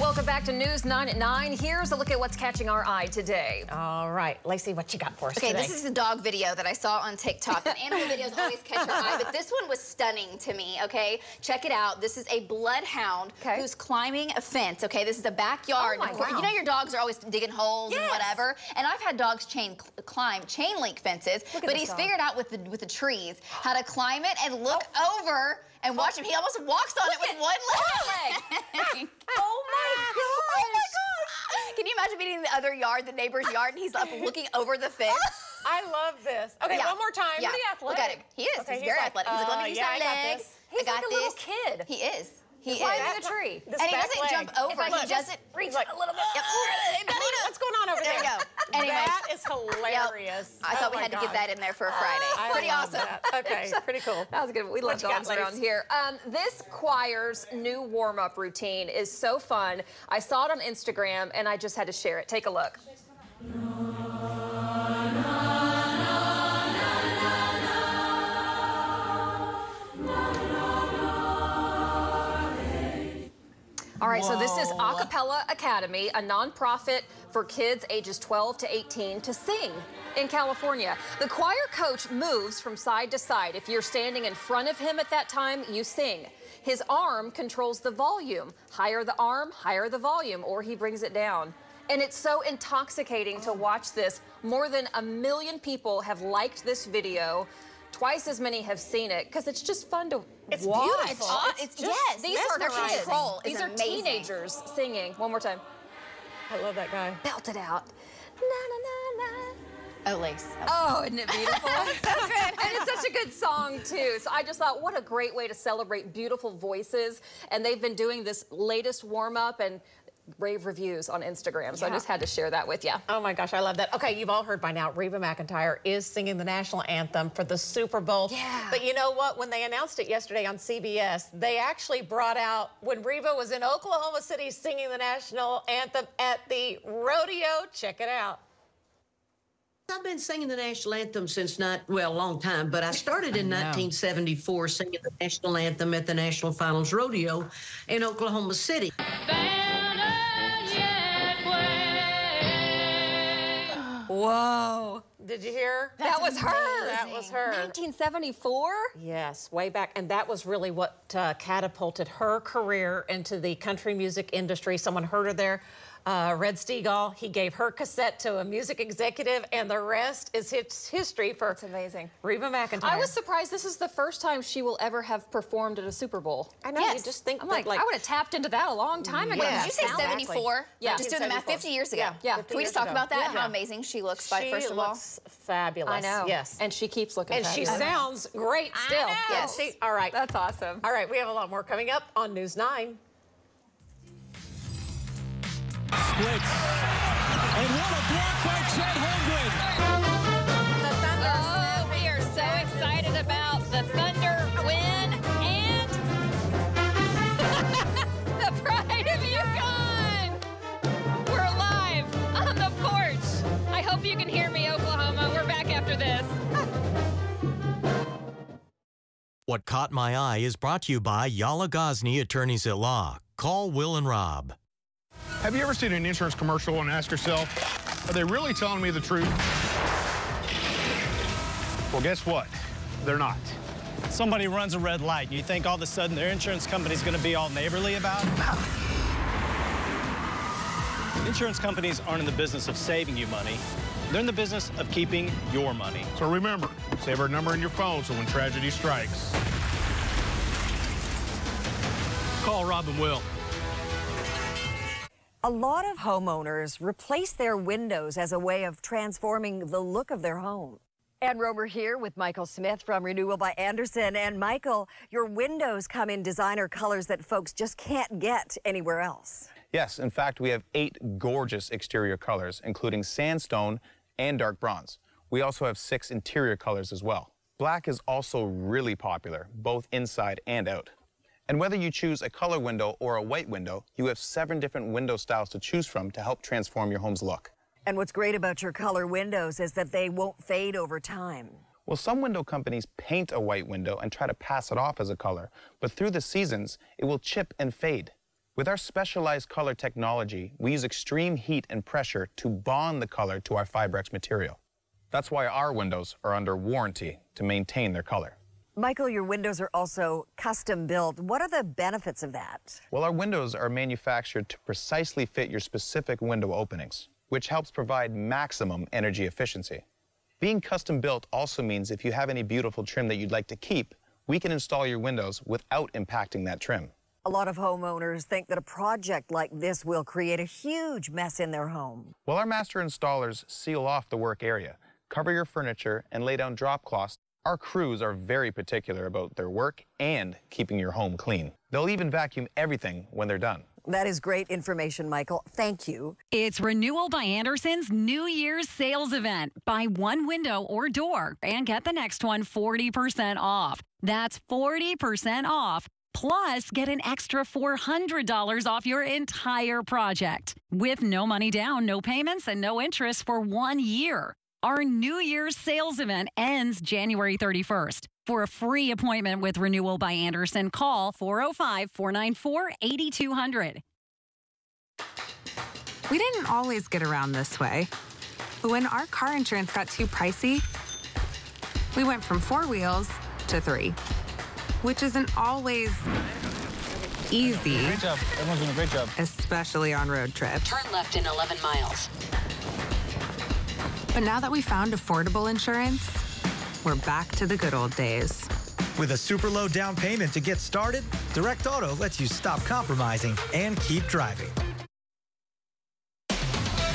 Welcome back to News 9 at 9. Here's a look at what's catching our eye today. All right, Lacey, what you got for us today? This is a dog video that I saw on TikTok. And animal videos always catch your eye, but this one was stunning to me, okay? Check it out. This is a bloodhound who's climbing a fence, okay? This is a backyard. Oh, wow. You know your dogs are always digging holes and whatever, and I've had dogs climb chain link fences, but he's figured out with the trees how to climb it and look over and watch him. He almost walks on it with one leg. Oh my gosh! Oh my gosh! Can you imagine being in the other yard, the neighbor's yard, and he's up looking over the fence? I love this. Okay, one more time. Yeah. Pretty athletic. Look at him. He is. Okay, he's very athletic. He's like, let me use that leg. He's like a little kid. He is. He climbing is. a tree. And he doesn't jump over. He doesn't reach a little bit. What's going on over there? There you go. Anyways, that is hilarious. I thought we had to get that in there for a Friday. Pretty awesome. Okay, pretty cool. That was good. We love dogs around here. This choir's new warm-up routine is so fun. I saw it on Instagram, and I just had to share it. Take a look. All right, so this is Acapella Academy, a nonprofit for kids ages 12 to 18 to sing in California. The choir coach moves from side to side. If you're standing in front of him at that time, you sing. His arm controls the volume. Higher the arm, higher the volume, or he brings it down. And it's so intoxicating to watch this. More than 1 million people have liked this video. Twice as many have seen it because it's just fun to watch. Beautiful. These are kids. These are teenagers singing. One more time. I love that guy. Belt it out. Na, na, na, na. Oh, Lace. Oh, isn't it beautiful? So good. And it's such a good song, too. So I just thought, what a great way to celebrate beautiful voices. And they've been doing this latest warm-up and rave reviews on Instagram. So I just had to share that with you. Oh my gosh, I love that. Okay, you've all heard by now, Reba McEntire is singing the national anthem for the Super Bowl. Yeah. But you know what? When they announced it yesterday on CBS, they actually brought out when Reba was in Oklahoma City singing the national anthem at the rodeo. Check it out. I've been singing the national anthem since a long time, but I started in 1974 singing the national anthem at the National Finals Rodeo in Oklahoma City. Whoa. Did you hear? That was her. That was her. 1974? Yes, way back. And that was really what catapulted her career into the country music industry. Someone heard her there. Red Steagall, he gave her cassette to a music executive, and the rest is history for amazing. Reba McEntire. I was surprised this is the first time she will ever have performed at a Super Bowl. I know, you just think I'm like, I would have tapped into that a long time ago. Wait, did you say 74? Yeah. Just doing the math, 50 years ago. Yeah. Can we just talk about that? How amazing she looks, first of all? She looks fabulous. I know. Yes. And she keeps looking and fabulous. she sounds great still. Yes. All right. That's awesome. All right, we have a lot more coming up on News 9. Splits. And what a block by Chet Holmgren. The Thunder. Oh, we are so excited about the Thunder win and the Pride of Yukon. We're live on the porch. I hope you can hear me, Oklahoma. We're back after this. What Caught My Eye is brought to you by Yala Ghazni Attorneys at Law. Call Will and Rob. Have you ever seen an insurance commercial and asked yourself, are they really telling me the truth? Well, guess what? They're not. Somebody runs a red light, and you think all of a sudden their insurance company's going to be all neighborly about it? Insurance companies aren't in the business of saving you money. They're in the business of keeping your money. So remember, save our number in your phone so when tragedy strikes. Call Rob and Will. A lot of homeowners replace their windows as a way of transforming the look of their home. Ann Romer here with Michael Smith from Renewal by Andersen. And Michael, your windows come in designer colors that folks just can't get anywhere else. Yes, in fact, we have 8 gorgeous exterior colors, including sandstone and dark bronze. We also have 6 interior colors as well. Black is also really popular, both inside and out. And whether you choose a color window or a white window, you have 7 different window styles to choose from to help transform your home's look. And what's great about your color windows is that they won't fade over time. Well, some window companies paint a white window and try to pass it off as a color, but through the seasons, it will chip and fade. With our specialized color technology, we use extreme heat and pressure to bond the color to our Fibrex material. That's why our windows are under warranty to maintain their color. Michael, your windows are also custom built. What are the benefits of that? Well, our windows are manufactured to precisely fit your specific window openings, which helps provide maximum energy efficiency. Being custom built also means if you have any beautiful trim that you'd like to keep, we can install your windows without impacting that trim. A lot of homeowners think that a project like this will create a huge mess in their home. Well, our master installers seal off the work area, cover your furniture, and lay down drop cloths. Our crews are very particular about their work and keeping your home clean. They'll even vacuum everything when they're done. That is great information, Michael. Thank you. It's Renewal by Andersen's New Year's sales event. Buy one window or door and get the next one 40% off. That's 40% off. Plus, get an extra $400 off your entire project. With no money down, no payments, and no interest for 1 year. Our New Year's sales event ends January 31st. For a free appointment with Renewal by Andersen, call 405-494-8200. We didn't always get around this way. But when our car insurance got too pricey, we went from 4 wheels to 3, which isn't always easy. Great job. Everyone's doing a great job. Especially on road trips. Turn left in 11 miles. But now that we found affordable insurance, we're back to the good old days. With a super low down payment to get started, Direct Auto lets you stop compromising and keep driving.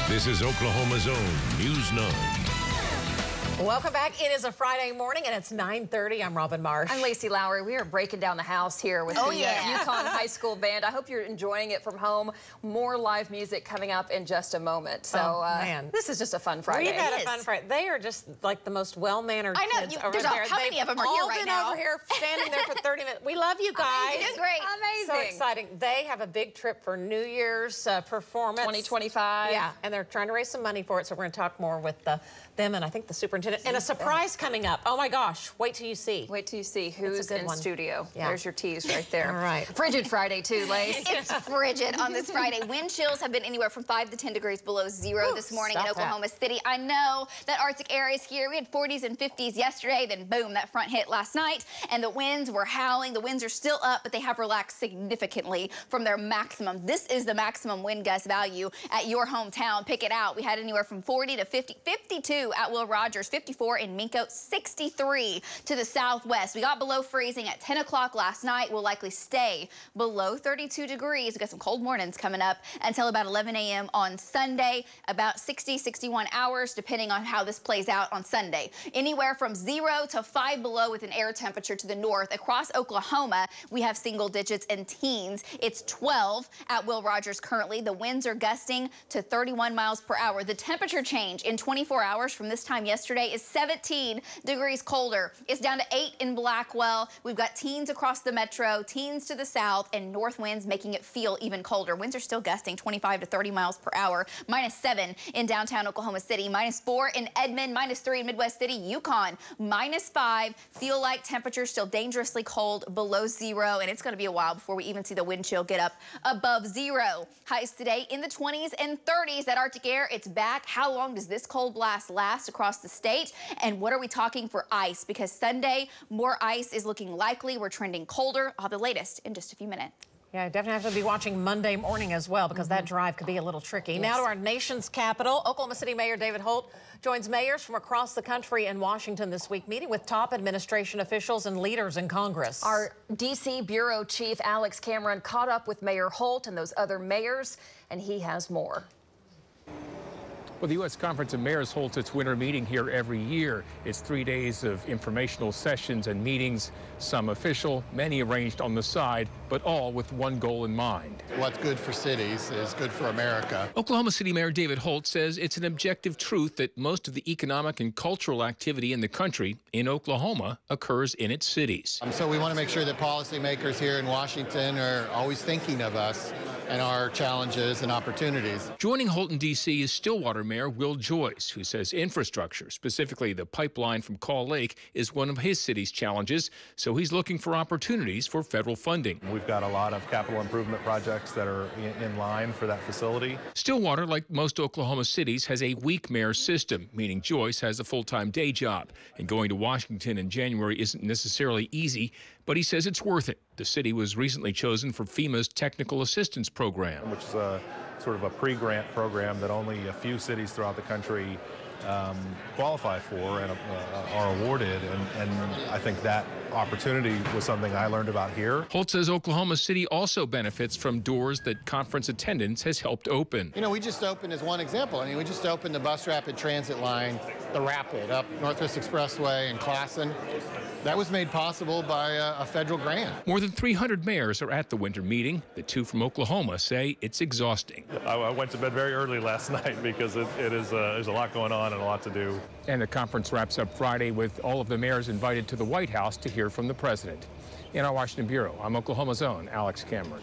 This is Oklahoma's own News 9. Welcome back. It is a Friday morning, and it's 9:30. I'm Robin Marsh. I'm Lacey Lowry. We are breaking down the house here with the UConn High School Band. I hope you're enjoying it from home. More live music coming up in just a moment. So, man, this is just a fun Friday. We've had a fun Friday. They are just like the most well-mannered kids over there's there. How many of them are here right now? They've all been over here standing there for 30 minutes. We love you guys. It's great. Amazing. So exciting. They have a big trip for New Year's performance. 2025. Yeah, and they're trying to raise some money for it, so we're going to talk more with them and I think the superintendent. And a surprise coming up. Oh my gosh, wait till you see. Wait till you see who's in studio. Yeah. There's your tease right there. All right. Frigid Friday too, Lace. It's frigid on this Friday. Wind chills have been anywhere from 5 to 10 degrees below zero this morning in Oklahoma City. I know that Arctic air is here. We had 40s and 50s yesterday, then boom, that front hit last night, and the winds were howling. The winds are still up, but they have relaxed significantly from their maximum. This is the maximum wind gust value at your hometown. Pick it out. We had anywhere from 40 to 50, 52 at Will Rogers, 54 in Minko, 63 to the southwest. We got below freezing at 10 o'clock last night. We'll likely stay below 32 degrees. We got some cold mornings coming up until about 11 a.m. on Sunday, about 60, 61 hours, depending on how this plays out on Sunday. Anywhere from 0 to 5 below with an air temperature to the north. Across Oklahoma, we have single digits and teens. It's 12 at Will Rogers currently. The winds are gusting to 31 miles per hour. The temperature change in 24 hours from this time yesterday is 17 degrees colder. It's down to 8 in Blackwell. We've got teens across the metro, teens to the south, and north winds making it feel even colder. Winds are still gusting 25 to 30 miles per hour. -7 in downtown Oklahoma City, -4 in Edmond, -3 in Midwest City, Yukon, -5. Feel like temperatures still dangerously cold below zero, and it's going to be a while before we even see the wind chill get up above zero. Highs today in the 20s and 30s. That Arctic air, it's back. How long does this cold blast last across the state? And what are we talking for ice? Because Sunday, more ice is looking likely. We're trending colder. I'll have the latest in just a few minutes. Yeah, definitely have to be watching Monday morning as well, because that drive could be a little tricky. Now to our nation's capital. Oklahoma City Mayor David Holt joins mayors from across the country in Washington this week, meeting with top administration officials and leaders in Congress. Our D.C. Bureau Chief Alex Cameron caught up with Mayor Holt and those other mayors, and he has more. Well, the U.S. Conference of Mayors holds its winter meeting here every year. It's 3 days of informational sessions and meetings, some official, many arranged on the side, but all with one goal in mind. What's good for cities is good for America. Oklahoma City Mayor David Holt says it's an objective truth that most of the economic and cultural activity in the country, in Oklahoma, occurs in its cities. So we want to make sure that policymakers here in Washington are always thinking of us and our challenges and opportunities. Joining Holt in D.C. is Stillwater Mayor Will Joyce, who says infrastructure, specifically the pipeline from Call Lake, is one of his city's challenges, so he's looking for opportunities for federal funding. We've got a lot of capital improvement projects that are in line for that facility. Stillwater, like most Oklahoma cities, has a weak mayor system, meaning Joyce has a full-time day job, and going to Washington in January isn't necessarily easy, but he says it's worth it. The city was recently chosen for FEMA's Technical Assistance Program, which is a sort of a pre-grant program that only a few cities throughout the country qualify for and are awarded, and I think that opportunity was something I learned about here. Holt says Oklahoma City also benefits from doors that conference attendance has helped open. You know, we just opened as one example. I mean, we just opened the bus rapid transit line, the Rapid, up Northwest Expressway in Classen. That was made possible by a federal grant. More than 300 mayors are at the winter meeting. The two from Oklahoma say it's exhausting. I went to bed very early last night because there's a lot going on and a lot to do. And the conference wraps up Friday with all of the mayors invited to the White House to hear from the president. In our Washington bureau, I'm Oklahoma's own Alex Cameron.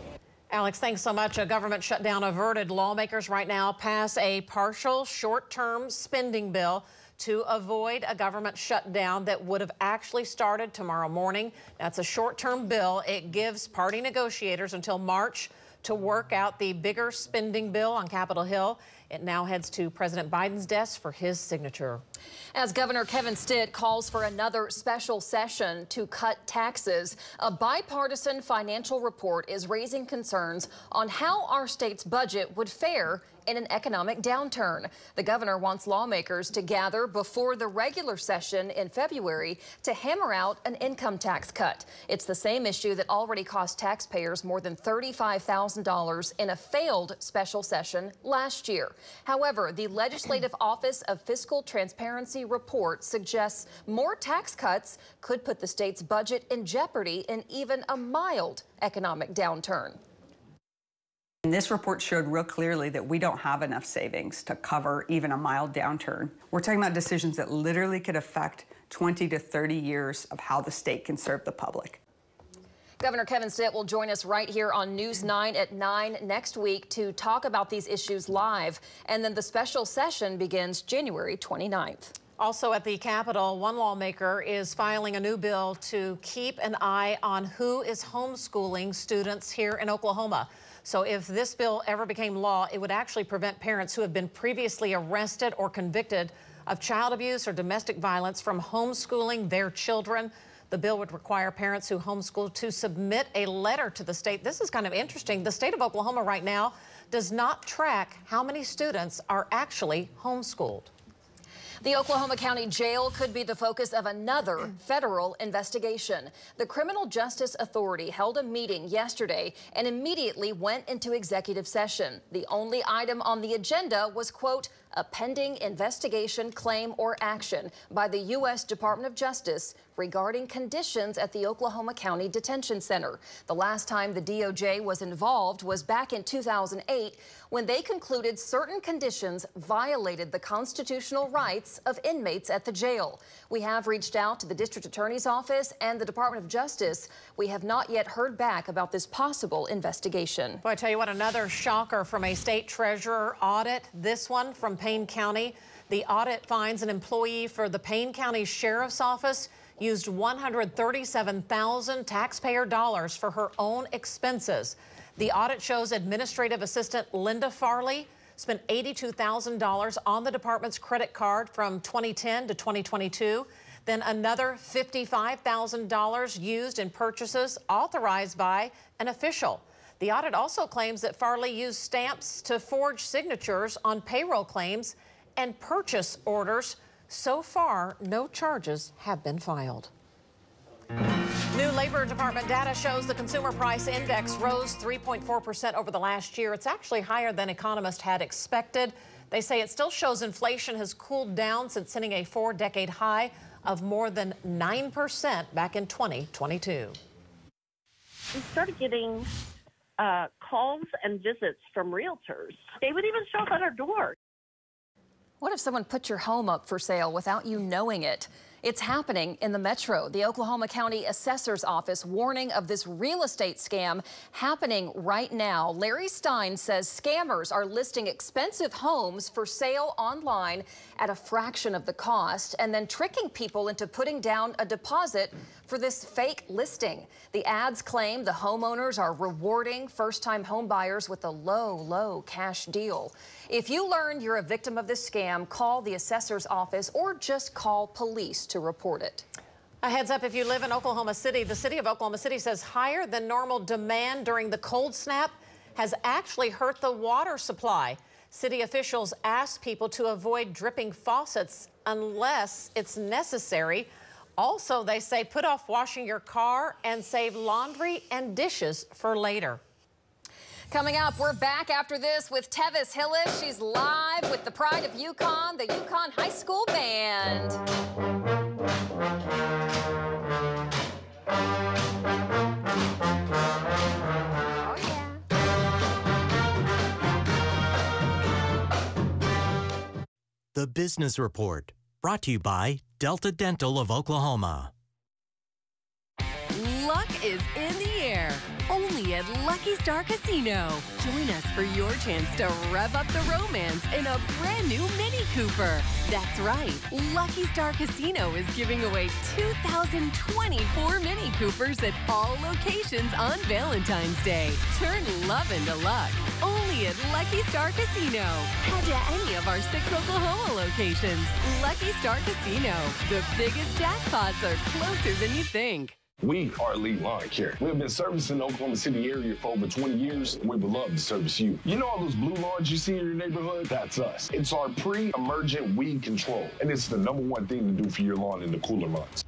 Alex, thanks so much. A government shutdown averted. Lawmakers right now pass a partial short-term spending bill to avoid a government shutdown that would have actually started tomorrow morning. That's a short-term bill. It gives party negotiators until March to work out the bigger spending bill on Capitol Hill. It now heads to President Biden's desk for his signature. As Governor Kevin Stitt calls for another special session to cut taxes, a bipartisan financial report is raising concerns on how our state's budget would fare in an economic downturn. The governor wants lawmakers to gather before the regular session in February to hammer out an income tax cut. It's the same issue that already cost taxpayers more than $35,000 in a failed special session last year. However, the Legislative Office of Fiscal Transparency report suggests more tax cuts could put the state's budget in jeopardy in even a mild economic downturn. And this report showed real clearly that we don't have enough savings to cover even a mild downturn. We're talking about decisions that literally could affect 20 to 30 years of how the state can serve the public. Governor Kevin Stitt will join us right here on News 9 at 9 next week to talk about these issues live. And then the special session begins January 29th. Also at the Capitol, one lawmaker is filing a new bill to keep an eye on who is homeschooling students here in Oklahoma. So if this bill ever became law, it would actually prevent parents who have been previously arrested or convicted of child abuse or domestic violence from homeschooling their children. The bill would require parents who homeschool to submit a letter to the state. This is kind of interesting. The state of Oklahoma right now does not track how many students are actually homeschooled. The Oklahoma County Jail could be the focus of another federal investigation. The Criminal Justice Authority held a meeting yesterday and immediately went into executive session. The only item on the agenda was, quote, a pending investigation, claim, or action by the U.S. Department of Justice regarding conditions at the Oklahoma County Detention Center. The last time the DOJ was involved was back in 2008 when they concluded certain conditions violated the constitutional rights of inmates at the jail. We have reached out to the District Attorney's Office and the Department of Justice. We have not yet heard back about this possible investigation. Well, I tell you what, another shocker from a state treasurer audit, this one from Payne County. The audit finds an employee for the Payne County Sheriff's Office used $137,000 taxpayer dollars for her own expenses. The audit shows administrative assistant Linda Farley spent $82,000 on the department's credit card from 2010 to 2022. Then another $55,000 used in purchases authorized by an official. The audit also claims that Farley used stamps to forge signatures on payroll claims and purchase orders. So far, no charges have been filed. New Labor Department data shows the consumer price index rose 3.4% over the last year. It's actually higher than economists had expected. They say it still shows inflation has cooled down since hitting a 4-decade high of more than 9% back in 2022. We started getting calls and visits from realtors. They would even show up at our door. What if someone put your home up for sale without you knowing it? It's happening in the metro. The Oklahoma County Assessor's Office warning of this real estate scam happening right now. Larry Stein says scammers are listing expensive homes for sale online at a fraction of the cost and then tricking people into putting down a deposit for this fake listing. The ads claim the homeowners are rewarding first-time home buyers with a low cash deal. If you learn you're a victim of this scam, call the assessor's office or just call police to report it. A heads up, if you live in Oklahoma City, the city of Oklahoma City says higher than normal demand during the cold snap has actually hurt the water supply. City officials asked people to avoid dripping faucets unless it's necessary. Also, they say put off washing your car and save laundry and dishes for later. Coming up, we're back after this with Tevis Hillis. She's live with the Pride of Yukon, the Yukon High School Band. Oh, yeah. The Business Report, brought to you by Delta Dental of Oklahoma. Luck is in the air, only at Lucky Star Casino. Join us for your chance to rev up the romance in a brand new Mini Cooper. That's right, Lucky Star Casino is giving away 2024 Mini Coopers at all locations on Valentine's Day. Turn love into luck, only at Lucky Star Casino. Head to any of our 6 Oklahoma locations. Lucky Star Casino, the biggest jackpots are closer than you think. We are Elite Lawn Care. We have been servicing the Oklahoma City area for over 20 years, and we would love to service you. You know all those blue lawns you see in your neighborhood? That's us. It's our pre-emergent weed control, and it's the #1 thing to do for your lawn in the cooler months.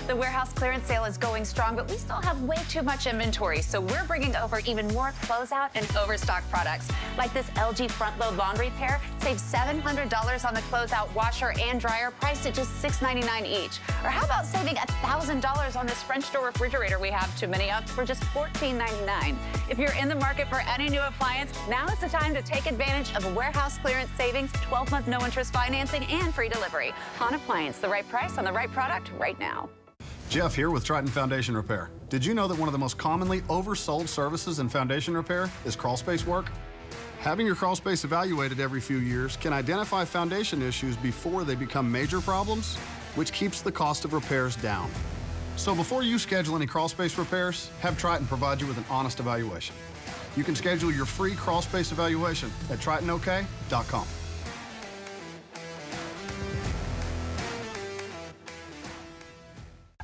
The warehouse clearance sale is going strong, but we still have way too much inventory, so we're bringing over even more closeout and overstock products. Like this LG front-load laundry pair, save $700 on the closeout washer and dryer, priced at just $6.99 each. Or how about saving $1,000 on this French door refrigerator we have too many of for just $14.99? If you're in the market for any new appliance, now is the time to take advantage of warehouse clearance savings, 12-month no-interest financing, and free delivery. On Appliance, the right price on the right product right now. Jeff here with Triton Foundation Repair. Did you know that one of the most commonly oversold services in foundation repair is crawl space work? Having your crawl space evaluated every few years can identify foundation issues before they become major problems, which keeps the cost of repairs down. So before you schedule any crawl space repairs, have Triton provide you with an honest evaluation. You can schedule your free crawl space evaluation at tritonok.com.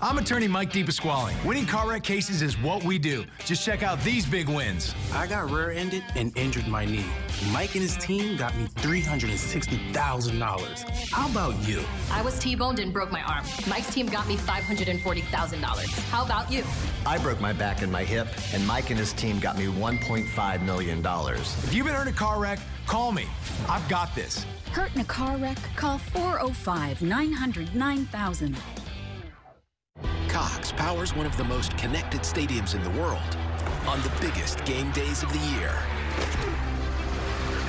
I'm attorney Mike DePasquale. Winning car wreck cases is what we do. Just check out these big wins. I got rear-ended and injured my knee. Mike and his team got me $360,000. How about you? I was T-boned and broke my arm. Mike's team got me $540,000. How about you? I broke my back and my hip, and Mike and his team got me $1.5 million. If you've been hurt in a car wreck, call me. I've got this. Hurt in a car wreck? Call 405-900-9000. Cox powers one of the most connected stadiums in the world on the biggest game days of the year.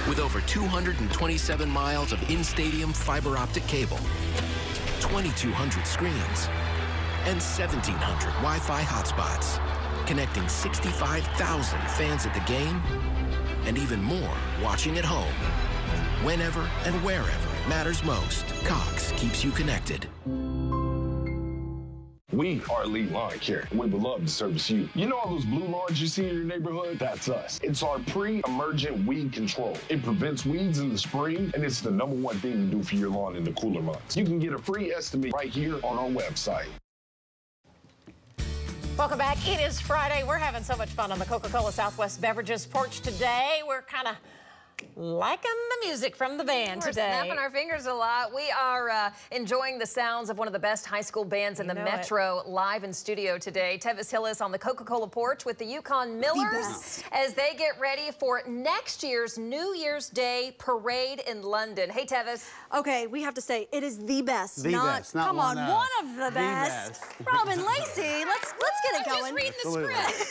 With over 227 miles of in-stadium fiber optic cable, 2,200 screens, and 1,700 Wi-Fi hotspots, connecting 65,000 fans at the game and even more watching at home. Whenever and wherever it matters most, Cox keeps you connected. We are Elite Lawn Care. We would love to service you. You know all those blue lawns you see in your neighborhood? That's us. It's our pre-emergent weed control. It prevents weeds in the spring, and it's the #1 thing to do for your lawn in the cooler months. You can get a free estimate right here on our website. Welcome back. It is Friday. We're having so much fun on the Coca-Cola Southwest Beverages porch today. We're kind of liking the music from the band today. We're snapping our fingers a lot. We are enjoying the sounds of one of the best high school bands in the Metro live in studio today. Tevis Hillis on the Coca-Cola porch with the Yukon Millers as they get ready for next year's New Year's Day parade in London. Hey, Tevis. Okay, we have to say it is the best. The best. Not come one on, one of the best. Robin Lacey, let's get it going. I'm just reading the script.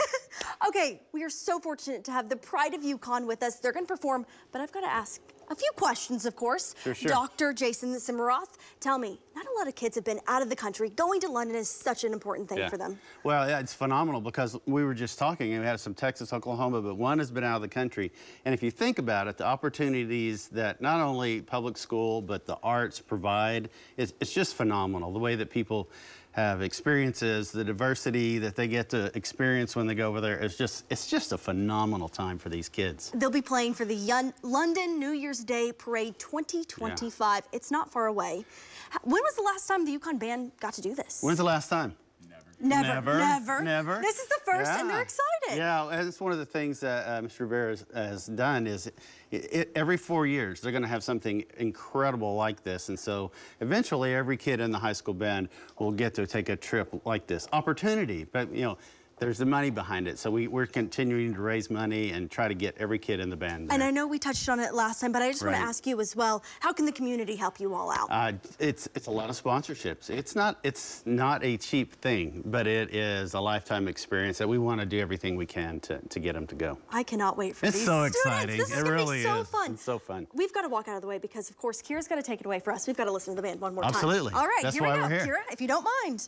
Okay, we are so fortunate to have the Pride of Yukon with us. They're going to perform, but I've got to ask, a few questions, of course. Sure. Dr. Jason Simmeroth, tell me, not a lot of kids have been out of the country. Going to London is such an important thing for them. Well, yeah, it's phenomenal because we were just talking, and we had some Texas, Oklahoma, but one has been out of the country. And if you think about it, the opportunities that not only public school, but the arts provide, it's just phenomenal. The way that people have experiences, the diversity that they get to experience when they go over there, it's just a phenomenal time for these kids. They'll be playing for the London New Year's Day Parade 2025. Yeah. It's not far away. When was the last time the UConn band got to do this? When's the last time? Never. This is the first, and they're excited. Yeah, and it's one of the things that Mr. Rivera has done is every 4 years they're going to have something incredible like this, and so eventually every kid in the high school band will get to take a trip like this. Opportunity, but you know, there's the money behind it, so we're continuing to raise money and try to get every kid in the band there. And I know we touched on it last time, but I just want to ask you as well, how can the community help you all out? It's a lot of sponsorships. It's not a cheap thing, but it is a lifetime experience that we want to do everything we can to get them to go. I cannot wait for these. It's so exciting. This is really so fun. It's so fun. We've got to walk out of the way because, of course, Kira's got to take it away for us. We've got to listen to the band one more time. Absolutely. All right, That's here we why go. we're here. Kira, if you don't mind.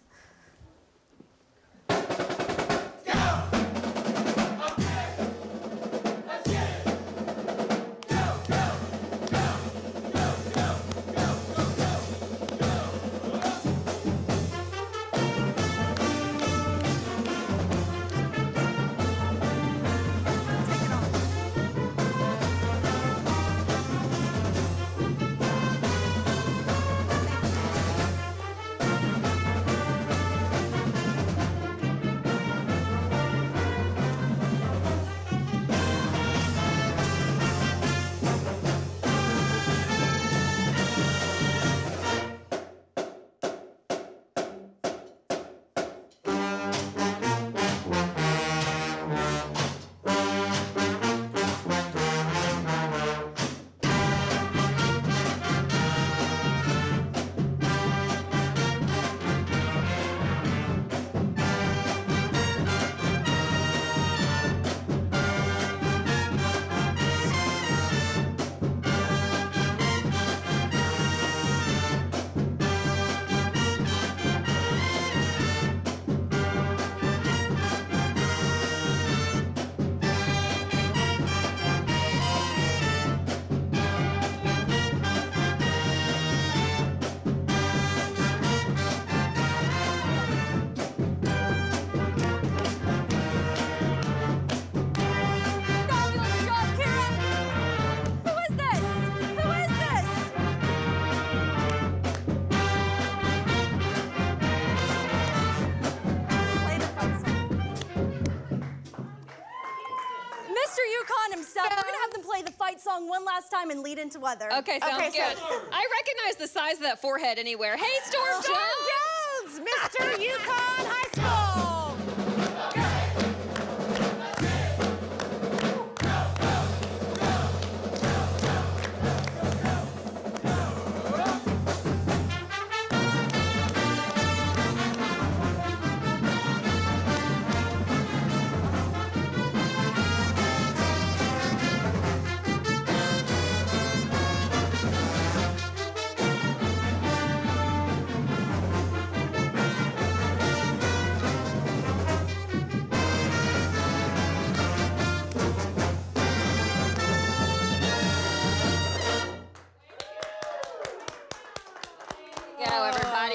Song one last time and lead into weather. Okay, sounds good. I recognize the size of that forehead anywhere. Hey, Storm Jones! Mr. UConn High School!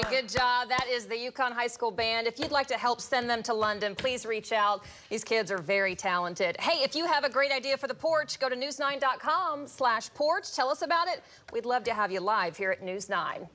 Good job. That is the UConn High School Band. If you'd like to help send them to London, please reach out. These kids are very talented. Hey, if you have a great idea for the porch, go to news9.com/porch. Tell us about it. We'd love to have you live here at News 9.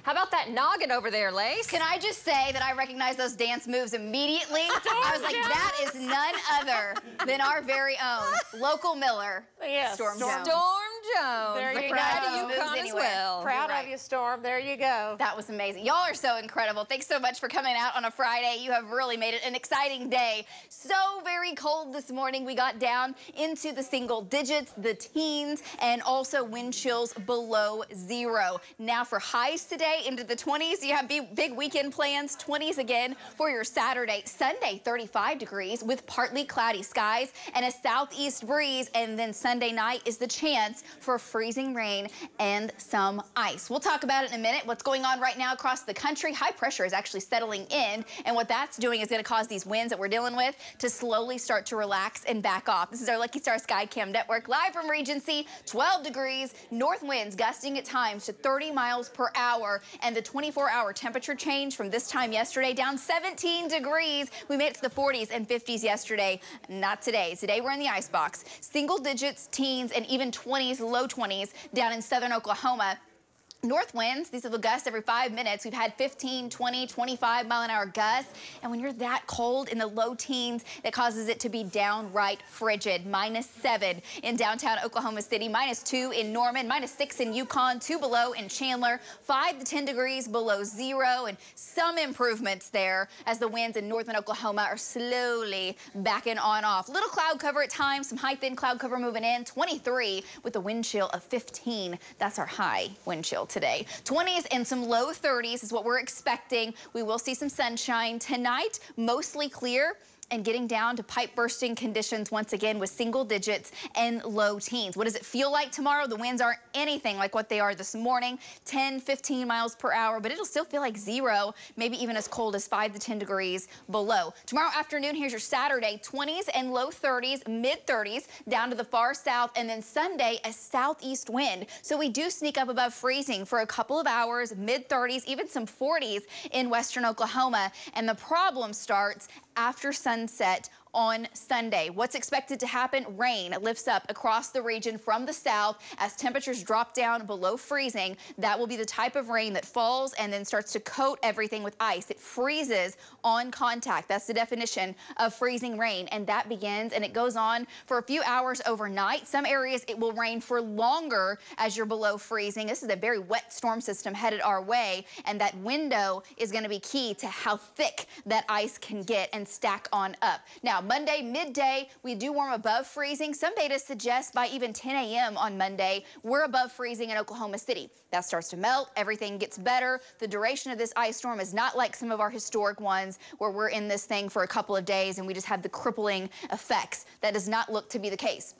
How about that noggin over there, Lace? Can I just say that I recognize those dance moves immediately? I was like, that is none other than our very own local Miller, Storm Jones. Storm Jones. There you go. Proud of UConn as well. Proud of you, Storm. There you go. That was amazing. Y'all are so incredible. Thanks so much for coming out on a Friday. You have really made it an exciting day. So very cold this morning. We got down into the single digits, the teens, and also wind chills below 0. Now for highs today, into the 20s. You have big weekend plans, 20s again for your Saturday. Sunday, 35 degrees with partly cloudy skies and a southeast breeze. And then Sunday night is the chance for freezing rain and some ice. We'll talk about it in a minute. What's going on right now across the country? High pressure is actually settling in, and what that's doing is going to cause these winds that we're dealing with to slowly start to relax and back off. This is our Lucky Star Sky Cam Network live from Regency. 12 degrees, north winds gusting at times to 30 miles per hour, and the 24-hour temperature change from this time yesterday down 17 degrees. We made it to the 40s and 50s yesterday. Not today. Today we're in the icebox. Single digits, teens, and even 20s, low 20s down in southern Oklahoma. North winds, these are the gusts every 5 minutes. We've had 15, 20, 25 mile an hour gusts. And when you're that cold in the low teens, it causes it to be downright frigid. -7 in downtown Oklahoma City, -2 in Norman, -6 in Yukon, 2 below in Chandler, 5 to 10 degrees below zero, and some improvements there as the winds in northern Oklahoma are slowly backing on off. Little cloud cover at times, some high thin cloud cover moving in, 23 with a wind chill of 15. That's our high wind chill today. 20s and some low 30s is what we're expecting. We will see some sunshine tonight, mostly clear, and getting down to pipe bursting conditions once again with single digits and low teens. What does it feel like tomorrow? The winds aren't anything like what they are this morning, 10, 15 miles per hour, but it'll still feel like 0, maybe even as cold as 5 to 10 degrees below. Tomorrow afternoon, here's your Saturday, 20s and low 30s, mid 30s down to the far south, and then Sunday, a southeast wind. So we do sneak up above freezing for a couple of hours, mid 30s, even some 40s in western Oklahoma, and the problem starts after sunset on Sunday. What's expected to happen? Rain lifts up across the region from the south as temperatures drop down below freezing. That will be the type of rain that falls and then starts to coat everything with ice. It freezes on contact. That's the definition of freezing rain, and that begins and it goes on for a few hours overnight. Some areas it will rain for longer as you're below freezing. This is a very wet storm system headed our way, and that window is going to be key to how thick that ice can get and stack on up. Now, Monday, midday, we do warm above freezing. Some data suggests by even 10 a.m. on Monday, we're above freezing in Oklahoma City. That starts to melt. Everything gets better. The duration of this ice storm is not like some of our historic ones where we're in this thing for a couple of days and we just have the crippling effects. That does not look to be the case.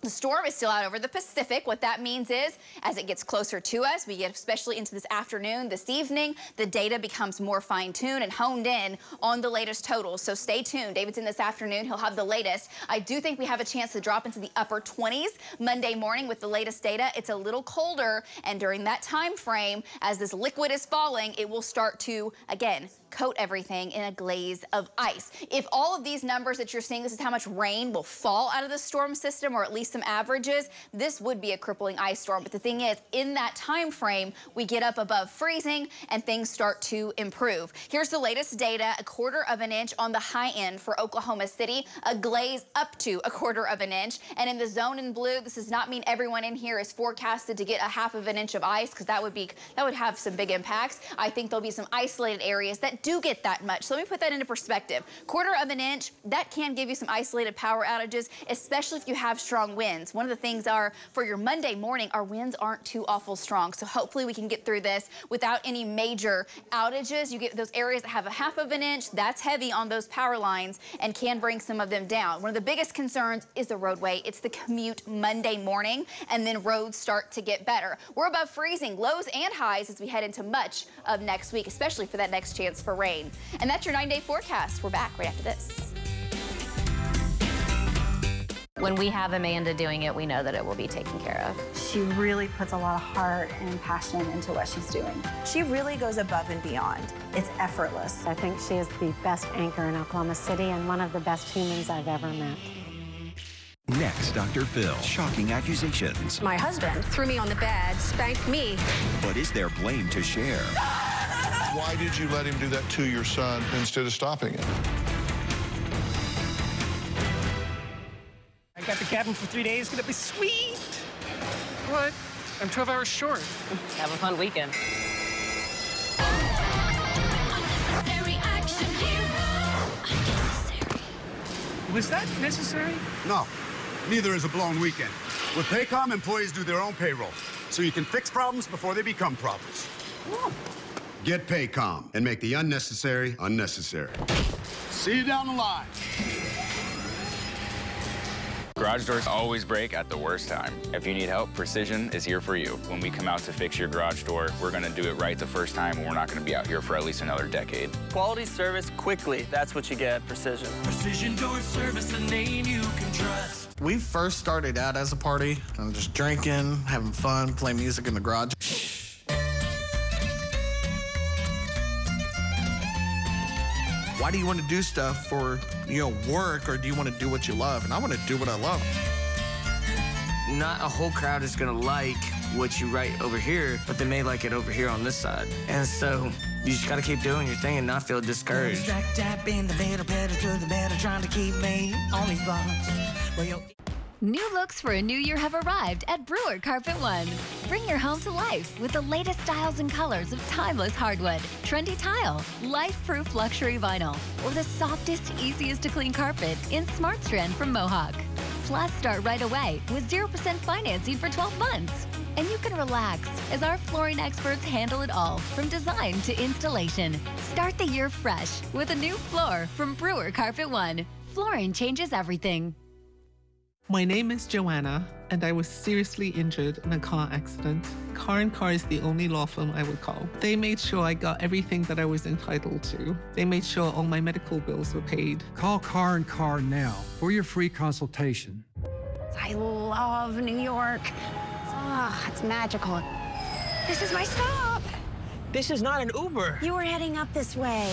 The storm is still out over the Pacific. What that means is, as it gets closer to us, we get especially into this afternoon, this evening, the data becomes more fine-tuned and honed in on the latest totals. So stay tuned. David's in this afternoon. He'll have the latest. I do think we have a chance to drop into the upper 20s Monday morning with the latest data. It's a little colder, and during that time frame, as this liquid is falling, it will start to, again, coat everything in a glaze of ice. If all of these numbers that you're seeing, this is how much rain will fall out of the storm system, or at least some averages, this would be a crippling ice storm. But the thing is, in that time frame, we get up above freezing and things start to improve. Here's the latest data, 1/4 of an inch on the high end for Oklahoma City, a glaze up to 1/4 of an inch. And in the zone in blue, this does not mean everyone in here is forecasted to get a 1/2 of an inch of ice, because that would have some big impacts. I think there'll be some isolated areas that do get that much. So let me put that into perspective. 1/4 of an inch, that can give you some isolated power outages, especially if you have strong winds. One of the things are, for your Monday morning, our winds aren't too awful strong. So hopefully we can get through this without any major outages. You get those areas that have a 1/2 of an inch, that's heavy on those power lines and can bring some of them down. One of the biggest concerns is the roadway. It's the commute Monday morning, and then roads start to get better. We're above freezing, lows and highs as we head into much of next week, especially for that next chance for rain. And that's your 9-day forecast. We're back right after this. When we have Amanda doing it, we know that it will be taken care of. She really puts a lot of heart and passion into what she's doing. She really goes above and beyond. It's effortless. I think she is the best anchor in Oklahoma City and one of the best humans I've ever met. Next, Dr. Phil. Shocking accusations. My husband threw me on the bed, spanked me. But is there blame to share? Why did you let him do that to your son instead of stopping it? I got the cabin for 3 days. It's gonna be sweet. What? I'm 12 hours short. Have a fun weekend. Was that necessary? No, neither is a blown weekend. With Paycom, employees do their own payroll, so you can fix problems before they become problems. Get Paycom and make the unnecessary unnecessary. See you down the line. Garage doors always break at the worst time. If you need help, Precision is here for you. When we come out to fix your garage door, we're gonna do it right the first time, and we're not gonna be out here for at least another decade. Quality service quickly. That's what you get at Precision. Precision Door Service, a name you can trust. We first started out as a party, just drinking, having fun, playing music in the garage. Why do you want to do stuff for, work, or do you want to do what you love? And I want to do what I love. Not a whole crowd is gonna like what you write over here, but they may like it over here on this side. And so you just gotta keep doing your thing and not feel discouraged. Trying to keep me on these blocks. New looks for a new year have arrived at Brewer Carpet One. Bring your home to life with the latest styles and colors of timeless hardwood, trendy tile, life-proof luxury vinyl, or the softest, easiest to clean carpet in Smart Strand from Mohawk. Plus, start right away with 0% financing for 12 months. And you can relax as our flooring experts handle it all from design to installation. Start the year fresh with a new floor from Brewer Carpet One. Flooring changes everything. My name is Joanna, and I was seriously injured in a car accident. Car & Car is the only law firm I would call. They made sure I got everything that I was entitled to. They made sure all my medical bills were paid. Call Car & Car now for your free consultation. I love New York. It's magical. This is my stop. This is not an Uber. You were heading up this way.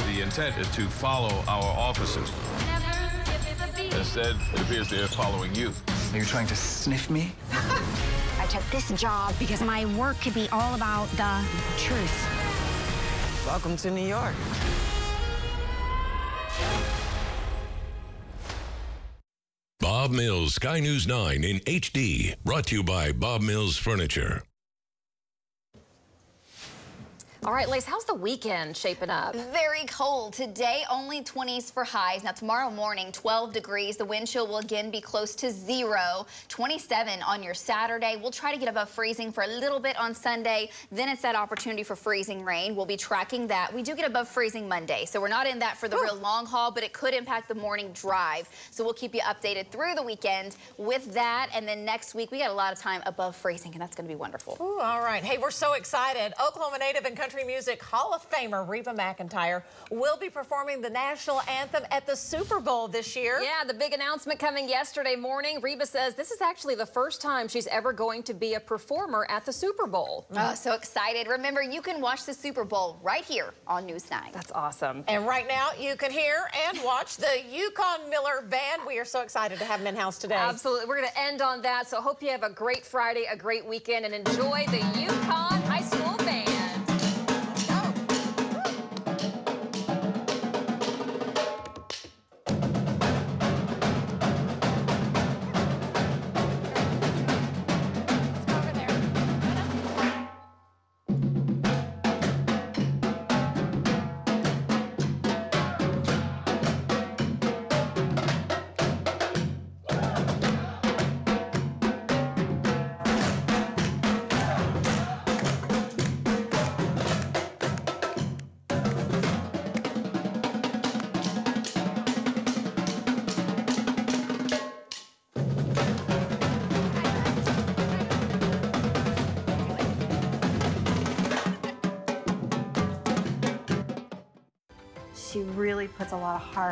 The intent is to follow our officers. Instead, it appears they're following you. Are you trying to sniff me? I took this job because my work could be all about the truth. Welcome to New York. Bob Mills, Sky News 9 in HD, brought to you by Bob Mills Furniture. All right, Lace, how's the weekend shaping up? Very cold. Today, only 20s for highs. Now, tomorrow morning, 12 degrees. The wind chill will again be close to 0. 27 on your Saturday. We'll try to get above freezing for a little bit on Sunday. Then it's that opportunity for freezing rain. We'll be tracking that. We do get above freezing Monday, so we're not in that for the real long haul, but it could impact the morning drive. So we'll keep you updated through the weekend with that. And then next week, we got a lot of time above freezing, and that's going to be wonderful. Ooh, all right. Hey, we're so excited. Oklahoma native and country music Hall of Famer Reba McEntire will be performing the national anthem at the Super Bowl this year. Yeah, the big announcement coming yesterday morning. Reba says this is actually the first time she's ever going to be a performer at the Super Bowl. Oh, so excited. Remember, you can watch the Super Bowl right here on News 9. That's awesome. And right now, you can hear and watch the Yukon Miller Band. We are so excited to have them in-house today. Absolutely. We're going to end on that. So hope you have a great Friday, a great weekend, and enjoy the Yukon High School Band. She really puts a lot of heart